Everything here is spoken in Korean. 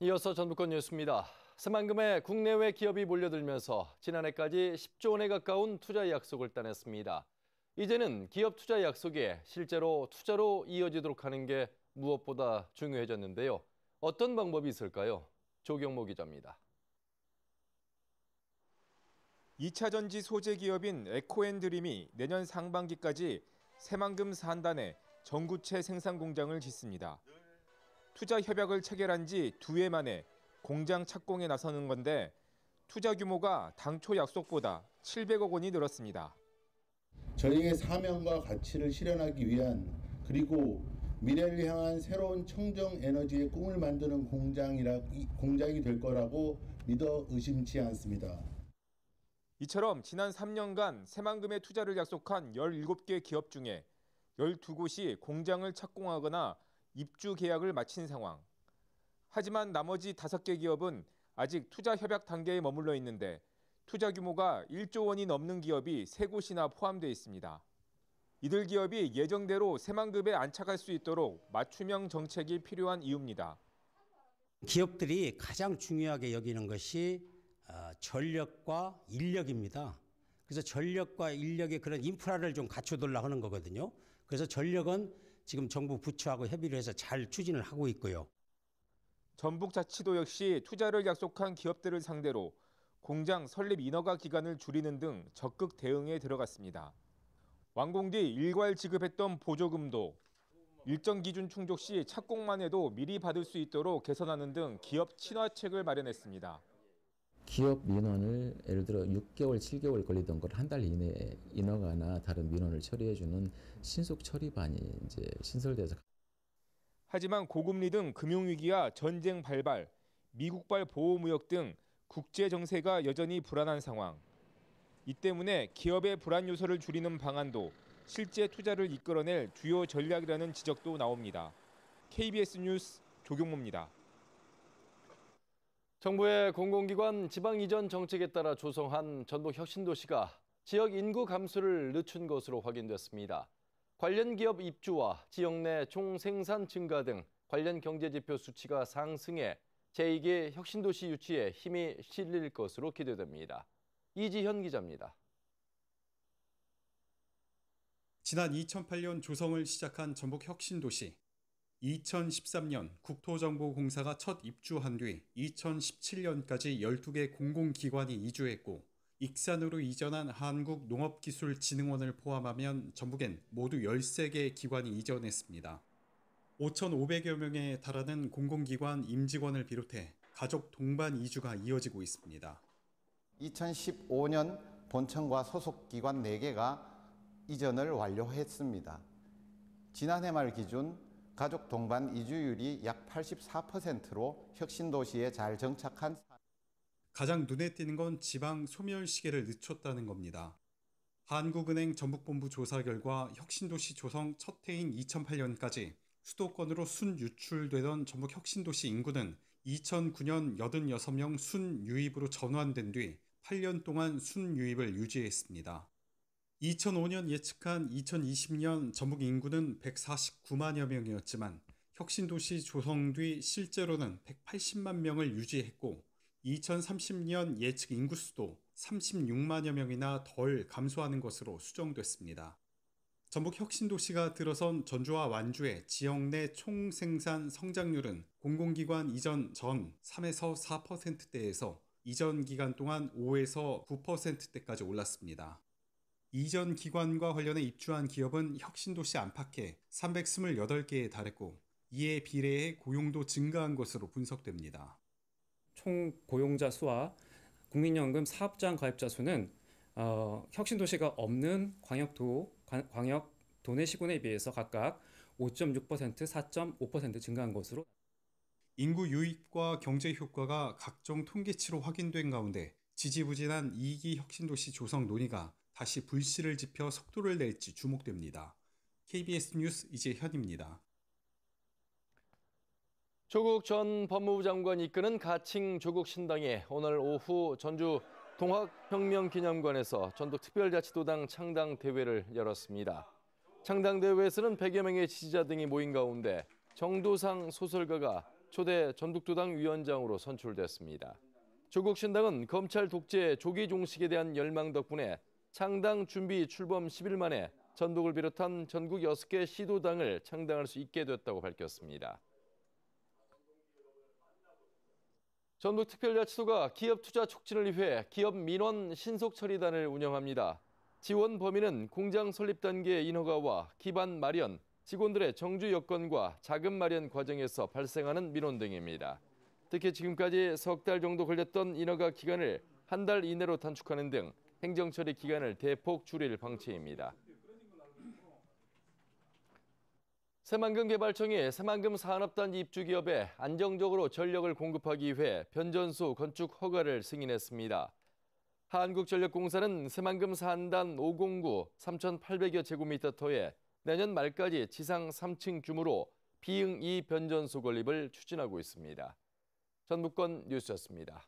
이어서 전북권 뉴스입니다. 새만금에 국내외 기업이 몰려들면서 지난해까지 10조 원에 가까운 투자 약속을 따냈습니다. 이제는 기업 투자 약속이 실제로 투자로 이어지도록 하는 게 무엇보다 중요해졌는데요. 어떤 방법이 있을까요? 조경모 기자입니다. 2차 전지 소재 기업인 에코앤드림이 내년 상반기까지 새만금 산단에 전구체 생산 공장을 짓습니다. 투자 협약을 체결한 지 2해 만에 공장 착공에 나서는 건데 투자 규모가 당초 약속보다 700억 원이 늘었습니다. 저희의 사명과 가치를 실현하기 위한 그리고 미래를 향한 새로운 청정 에너지의 꿈을 만드는 공장이 될 거라고 믿어 의심치 않습니다. 이처럼 지난 3년간 새만금에 투자를 약속한 17개 기업 중에 12곳이 공장을 착공하거나 입주 계약을 마친 상황. 하지만 나머지 5개 기업은 아직 투자 협약 단계에 머물러 있는데 투자 규모가 1조 원이 넘는 기업이 3곳이나 포함되어 있습니다. 이들 기업이 예정대로 새만금에 안착할 수 있도록 맞춤형 정책이 필요한 이유입니다. 기업들이 가장 중요하게 여기는 것이 전력과 인력입니다. 그래서 전력과 인력의 그런 인프라를 좀 갖춰달라고 하는 거거든요. 그래서 전력은 지금 정부 부처하고 협의를 해서 잘 추진을 하고 있고요. 전북자치도 역시 투자를 약속한 기업들을 상대로 공장 설립 인허가 기간을 줄이는 등 적극 대응에 들어갔습니다. 완공 뒤 일괄 지급했던 보조금도 일정 기준 충족 시 착공만 해도 미리 받을 수 있도록 개선하는 등 기업 친화책을 마련했습니다. 기업 민원을 예를 들어 6개월, 7개월 걸리던 걸 한 달 이내에 인허가나 다른 민원을 처리해주는 신속 처리반이 이제 신설돼서. 하지만 고금리 등 금융위기와 전쟁 발발, 미국발 보호무역 등 국제 정세가 여전히 불안한 상황. 이 때문에 기업의 불안 요소를 줄이는 방안도 실제 투자를 이끌어낼 주요 전략이라는 지적도 나옵니다. KBS 뉴스 조경모입니다. 정부의 공공기관 지방 이전 정책에 따라 조성한 전북 혁신도시가 지역 인구 감소를 늦춘 것으로 확인됐습니다. 관련 기업 입주와 지역 내 총생산 증가 등 관련 경제지표 수치가 상승해 제2기 혁신도시 유치에 힘이 실릴 것으로 기대됩니다. 이지현 기자입니다. 지난 2008년 조성을 시작한 전북 혁신도시. 2013년 국토정보공사가 첫 입주한 뒤 2017년까지 12개 공공기관이 이주했고 익산으로 이전한 한국농업기술진흥원을 포함하면 전북엔 모두 13개 기관이 이전했습니다. 5,500여 명에 달하는 공공기관 임직원을 비롯해 가족 동반 이주가 이어지고 있습니다. 2015년 본청과 소속기관 4개가 이전을 완료했습니다. 지난해 말 기준 가족 동반 이주율이 약 84%로 혁신도시에 잘 정착한. 가장 눈에 띄는 건 지방 소멸 시기를 늦췄다는 겁니다. 한국은행 전북본부 조사 결과 혁신도시 조성 첫 해인 2008년까지 수도권으로 순유출되던 전북 혁신도시 인구는 2009년 86명 순유입으로 전환된 뒤 8년 동안 순유입을 유지했습니다. 2005년 예측한 2020년 전북 인구는 149만여 명이었지만 혁신도시 조성 뒤 실제로는 180만 명을 유지했고 2030년 예측 인구수도 36만여 명이나 덜 감소하는 것으로 수정됐습니다. 전북 혁신도시가 들어선 전주와 완주의 지역 내 총생산 성장률은 공공기관 이전 전 3에서 4%대에서 이전 기간 동안 5에서 9%대까지 올랐습니다. 이전 기관과 관련해 입주한 기업은 혁신도시 안팎에 328개에 달했고 이에 비례해 고용도 증가한 것으로 분석됩니다. 총 고용자 수와 국민연금 사업장 가입자 수는 혁신도시가 없는 광역 도내 시군에 비해서 각각 5.6%, 4.5% 증가한 것으로. 인구 유입과 경제 효과가 각종 통계치로 확인된 가운데 지지부진한 2기 혁신도시 조성 논의가 다시 불씨를 지펴 속도를 낼지 주목됩니다. KBS 뉴스 이재현입니다. 조국 전 법무부 장관이 이끄는 가칭 조국 신당이 오늘 오후 전주 동학혁명기념관에서 전북특별자치도당 창당대회를 열었습니다. 창당대회에서는 100여 명의 지지자 등이 모인 가운데 정도상 소설가가 초대 전북도당 위원장으로 선출됐습니다. 조국 신당은 검찰 독재 조기 종식에 대한 열망 덕분에 창당 준비 출범 10일 만에 전북을 비롯한 전국 6개 시도당을 창당할 수 있게 됐다고 밝혔습니다. 전북특별자치도가 기업 투자 촉진을 위해 기업 민원 신속 처리단을 운영합니다. 지원 범위는 공장 설립 단계 인허가와 기반 마련, 직원들의 정주 여건과 자금 마련 과정에서 발생하는 민원 등입니다. 특히 지금까지 석 달 정도 걸렸던 인허가 기간을 한 달 이내로 단축하는 등 행정처리 기간을 대폭 줄일 방침입니다. 새만금개발청이 새만금 산업단지 입주기업에 안정적으로 전력을 공급하기 위해 변전소 건축 허가를 승인했습니다. 한국전력공사는 새만금 산단 509 3,800여 제곱미터터에 내년 말까지 지상 3층 규모로 비응이 변전소 건립을 추진하고 있습니다. 전북권 뉴스였습니다.